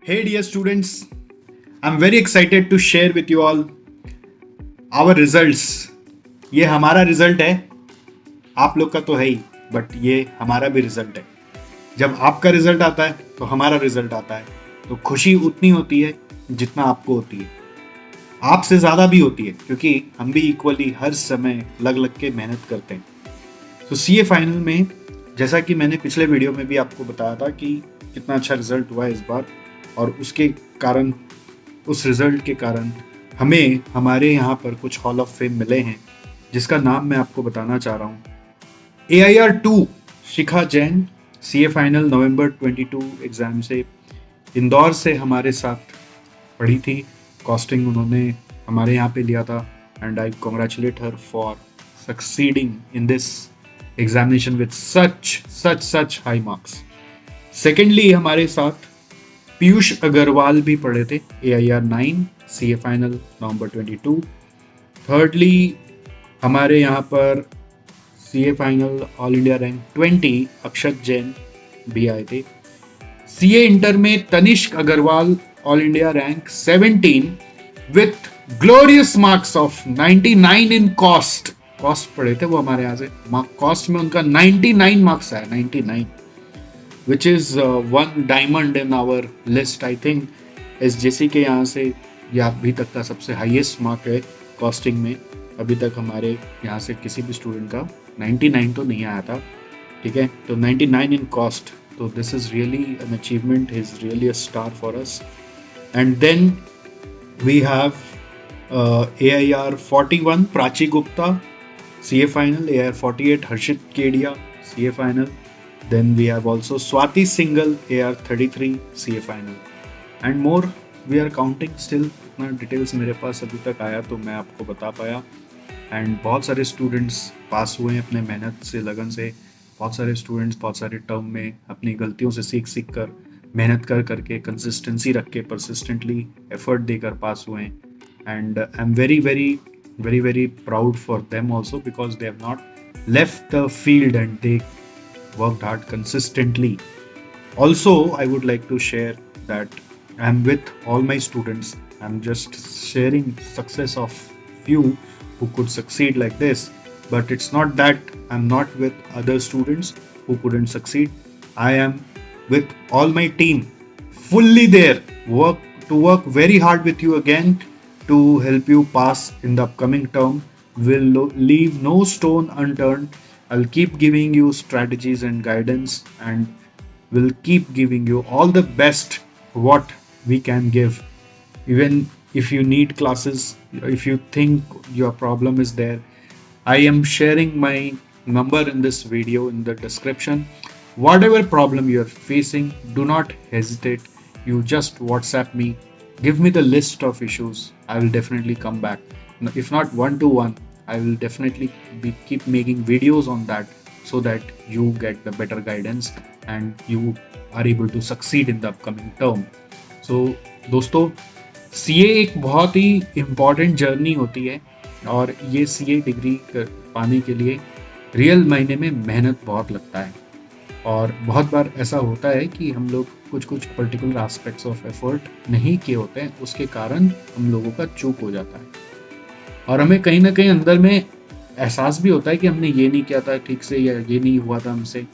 Hey dear students, I'm very excited to share with you all our results. ये हमारा result है, आप लोग का तो है ही, बट ये हमारा भी रिजल्ट है. जब आपका रिजल्ट आता है तो हमारा रिजल्ट आता है, तो खुशी उतनी होती है जितना आपको होती है. आपसे ज़्यादा भी होती है क्योंकि हम भी इक्वली हर समय लग लग के मेहनत करते हैं. तो सीए फाइनल में जैसा कि मैंने पिछले वीडियो में भी आपको बताया था कि कितना अच्छा रिजल्ट हुआ इस बार, और उसके कारण, उस रिजल्ट के कारण हमें हमारे यहाँ पर कुछ हॉल ऑफ फेम मिले हैं, जिसका नाम मैं आपको बताना चाह रहा हूँ. AIR2 शिखा जैन सीए फाइनल नवंबर 22 एग्ज़ाम से इंदौर से हमारे साथ पढ़ी थी. कॉस्टिंग उन्होंने हमारे यहाँ पे लिया था, and I congratulate her for succeeding in this examination with such high marks. Secondly हमारे साथ पीयूष अग्रवाल भी पढ़े थे, AIR9 सीए फाइनल नवंबर 22. थर्डली हमारे यहाँ पर CA final all India rank 20 Akshat Jain भी आए थे. सीए इंटर में Tanishk Agarwal all India rank 17 with glorious marks of 99 in cost पढ़े थे वो हमारे यहाँ से. कॉस्ट में उनका 99 मार्क्स आया, 99, which is one diamond in our list. I think SJC के यहाँ से ये अभी तक का सबसे हाईएस्ट मार्क है कॉस्टिंग में. अभी तक हमारे यहाँ से किसी भी स्टूडेंट का 99 तो नहीं आया था, ठीक है. तो 99 इन कॉस्ट, तो this is really an achievement, is really a star for us. And then we have AIR41 Prachi Gupta CA final, AIR48 Harshit Kedia CA final. Then we have also Swati Singhal AIR33 CA final and more. We are counting still. इतना details मेरे पास अभी तक आया तो मैं आपको बता पाया. एंड बहुत सारे स्टूडेंट्स पास हुए हैं अपने मेहनत से, लगन से. बहुत सारे स्टूडेंट्स बहुत सारे टर्म में अपनी गलतियों से सीख कर, मेहनत कर करके, कंसिस्टेंसी रख के, परसिस्टेंटली एफर्ट देकर पास हुए हैं. And I am very very very very proud for them also, because they have not left the field and they worked hard consistently. Also, I would like to share that I'm with all my students. I'm just sharing success of few who could succeed like this, but it's not that I'm not with other students who couldn't succeed. I am with all my team, fully there, work very hard with you again to help you pass in the upcoming term. Will leave no stone unturned. I'll keep giving you strategies and guidance, and will keep giving you all the best what we can give. Even if you need classes, if you think your problem is there, I am sharing my number in this video in the description. Whatever problem you're facing, do not hesitate. You just WhatsApp me. Give me the list of issues. I will definitely come back. If not one-to-one, I will definitely keep making videos on that, so that you get the better guidance and you are able to succeed in the upcoming term. So दोस्तों, CA एक बहुत ही important journey होती है, और ये CA degree पाने के लिए रियल मायने में मेहनत बहुत लगता है. और बहुत बार ऐसा होता है कि हम लोग कुछ पर्टिकुलर एस्पेक्ट्स ऑफ एफर्ट नहीं किए होते हैं, उसके कारण हम लोगों का चूक हो जाता है, और हमें कहीं ना कहीं अंदर में एहसास भी होता है कि हमने ये नहीं किया था ठीक से, या ये नहीं हुआ था हमसे.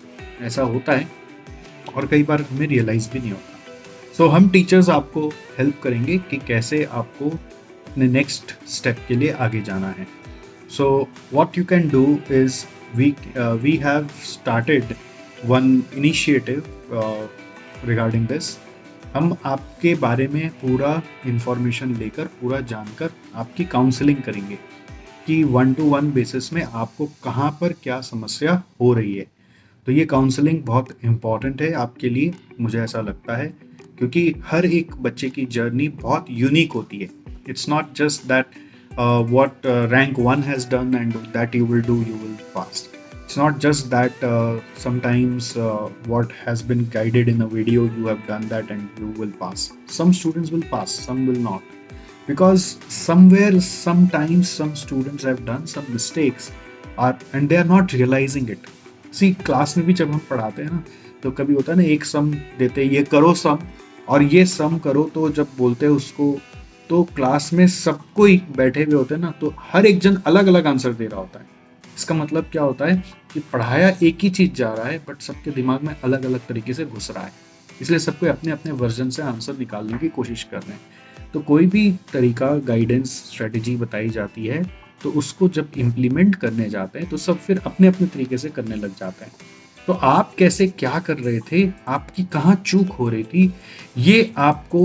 ऐसा होता है, और कई बार हमें रियलाइज़ भी नहीं होता. सो हम टीचर्स आपको हेल्प करेंगे कि कैसे आपको अपने नेक्स्ट स्टेप के लिए आगे जाना है. So what you can do is we have started one initiative regarding this. हम आपके बारे में पूरा इंफॉर्मेशन लेकर, पूरा जानकर आपकी काउंसलिंग करेंगे कि 1-to-1 बेसिस में आपको कहाँ पर क्या समस्या हो रही है. तो ये काउंसलिंग बहुत इम्पॉर्टेंट है आपके लिए, मुझे ऐसा लगता है, क्योंकि हर एक बच्चे की जर्नी बहुत यूनिक होती है. It's not just that what rank 1 has done and that you will do, you will pass. It's not just that sometimes what has been guided in a video, you have done that and you will pass. Some students will pass, some will not, because sometimes some students have done some mistakes and they are not realizing it. See, class में भी जब हम पढ़ाते हैं ना, तो कभी होता है ना, एक सम देते, ये करो सम और ये सम करो तो जब बोलते हैं उसको, तो क्लास में सब कोई बैठे हुए होते हैं ना, तो हर एक जन अलग अलग आंसर दे रहा होता है। इसका मतलब क्या होता है कि पढ़ाया एक ही चीज जा रहा है, बट सबके दिमाग में अलग अलग तरीके से घुस रहा है, इसलिए सबको अपने अपने वर्जन से आंसर निकालने की कोशिश कर रहे हैं। तो कोई भी तरीका, गाइडेंस, स्ट्रेटेजी बताई जाती है, तो उसको जब इम्प्लीमेंट करने जाते हैं तो सब फिर अपने अपने तरीके से करने लग जाते हैं। तो आप कैसे क्या कर रहे थे, आपकी कहाँ चूक हो रही थी, ये आपको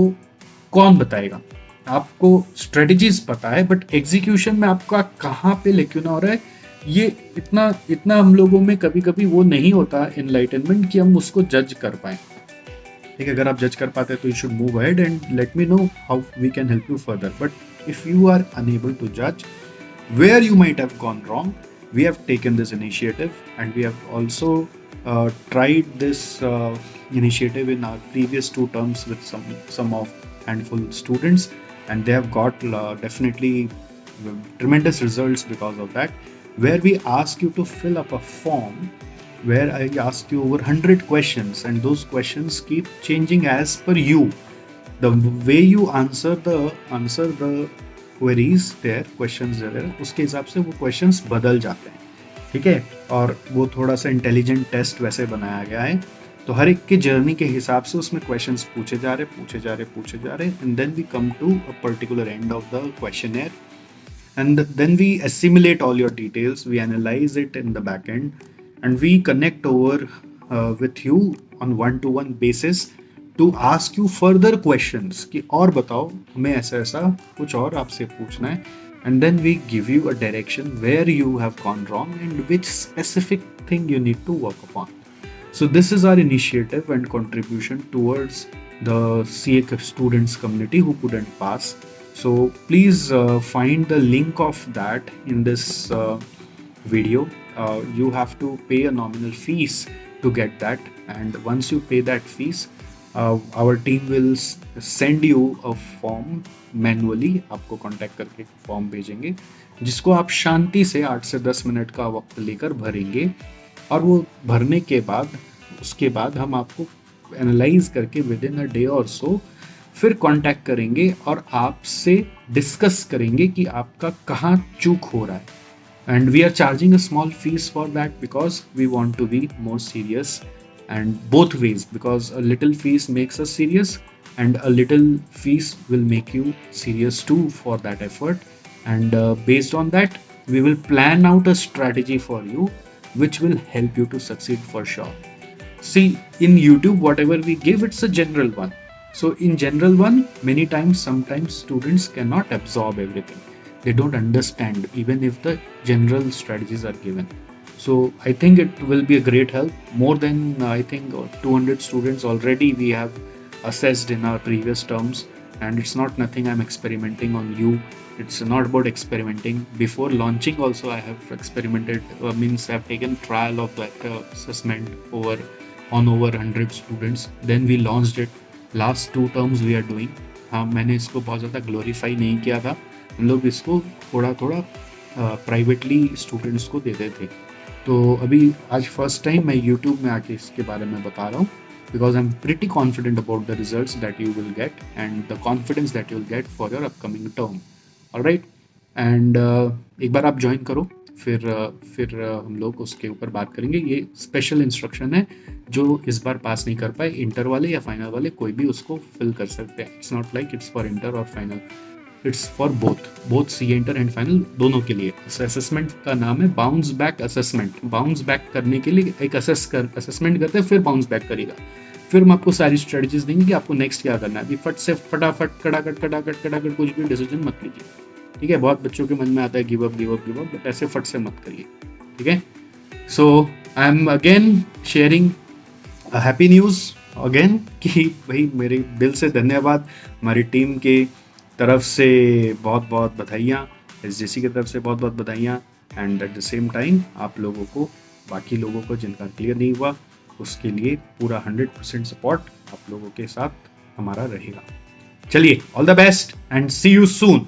कौन बताएगा? आपको स्ट्रेटजीज पता है, बट एग्जीक्यूशन में आपका कहाँ पे लेक्यूना हो रहा है, ये इतना इतना हम लोगों में कभी कभी वो नहीं होता एनलाइटनमेंट कि हम उसको जज कर पाए। ठीक है, अगर आप जज कर पाते हैं तो you should move ahead and let me know how we can help you further. But if you are unable to जज where you might have gone wrong, we have taken this initiative, and we have also tried this initiative in our previous 2 terms with some of handful students, and they have got definitely tremendous results because of that, where we ask you to fill up a form where I ask you over 100 questions, and those questions keep changing as per you. The way you answer the queries there, questions there, उसके हिसाब से वो questions बदल जाते हैं। ठीक है, और वो थोड़ा सा इंटेलिजेंट टेस्ट वैसे बनाया गया है, तो हर एक के जर्नी के हिसाब से उसमें क्वेश्चंस पूछे जा रहे, and then we come to a particular end of the questioner, and then we assimilate all your details, we analyze it in the back end, and we connect over with you on one-to-one basis to ask you further questions कि और बताओ, हमें ऐसा ऐसा कुछ और आपसे पूछना है, and then we give you a direction where you have gone wrong and which specific thing you need to work upon. So this is our initiative and contribution towards the CA students community who couldn't pass. So please find the link of that in this video. You have to pay a nominal fees to get that, and once you pay that fees, our team will send you a form manually, आपको contact करके form भेजेंगे, जिसको आप शांति से 8 से 10 minute का वक्त लेकर भरेंगे, और वो भरने के बाद उसके बाद हम आपको एनालाइज करके विद इन अ डे और सो फिर कांटेक्ट करेंगे और आपसे डिस्कस करेंगे कि आपका कहाँ चूक हो रहा है। And we are charging a small fees for that because we want to be more serious, and both ways, because a little fees makes us serious and a little fees will make you serious too for that effort, and based on that we will plan out a strategy for you which will help you to succeed for sure. See, in YouTube whatever we give, it's a general one. So in general one, many times sometimes students cannot absorb everything, they don't understand even if the general strategies are given. So I think it will be a great help. More than I think 200 students already we have assessed in our previous terms, and it's not nothing I'm experimenting on you. It's not about experimenting. Before launching also I have experimented, means I've taken trial of that assessment over 100 students, then we launched it. Last 2 terms we are doing. हाँ, मैंने इसको बहुत ज़्यादा glorify नहीं किया था, हम लोग इसको थोड़ा थोड़ा प्राइवेटली स्टूडेंट्स को देते थे। तो अभी आज फर्स्ट टाइम मैं यूट्यूब में आके इसके बारे में बता रहा हूँ, because I am pretty confident about the results that you will get and the confidence that you will get for your upcoming term. Alright, and एक बार आप ज्वाइन करो, फिर हम लोग उसके ऊपर बात करेंगे। ये स्पेशल इंस्ट्रक्शन है, जो इस बार पास नहीं कर पाए, इंटर वाले या फाइनल वाले कोई भी उसको फिल कर सकते हैं। It's not like it's for inter और final, it's for both C inter and final, दोनों के लिए। इस असेसमेंट का नाम है bounce back assessment. Bounce back करने के लिए एक असेसमेंट करते हैं, फिर बाउंस बैक करेगा, फिर हम आपको सारी स्ट्रेटजीज देंगे कि आपको नेक्स्ट क्या करना है। अभी फटाफट कड़ाकट कुछ भी डिसीजन मत लीजिए, ठीक है। बहुत बच्चों के मन में आता है गिव अप, बट ऐसे फट से मत करिए, ठीक है। So I am again sharing happy news again कि भाई मेरे दिल से धन्यवाद, हमारी टीम के तरफ से बहुत बहुत बधाइयाँ, SJC की तरफ से बहुत बहुत बधाइयाँ, and at the same time आप लोगों को, बाकी लोगों को जिनका क्लियर नहीं हुआ, उसके लिए पूरा 100% सपोर्ट आप लोगों के साथ हमारा रहेगा। चलिए, all the best and see you soon.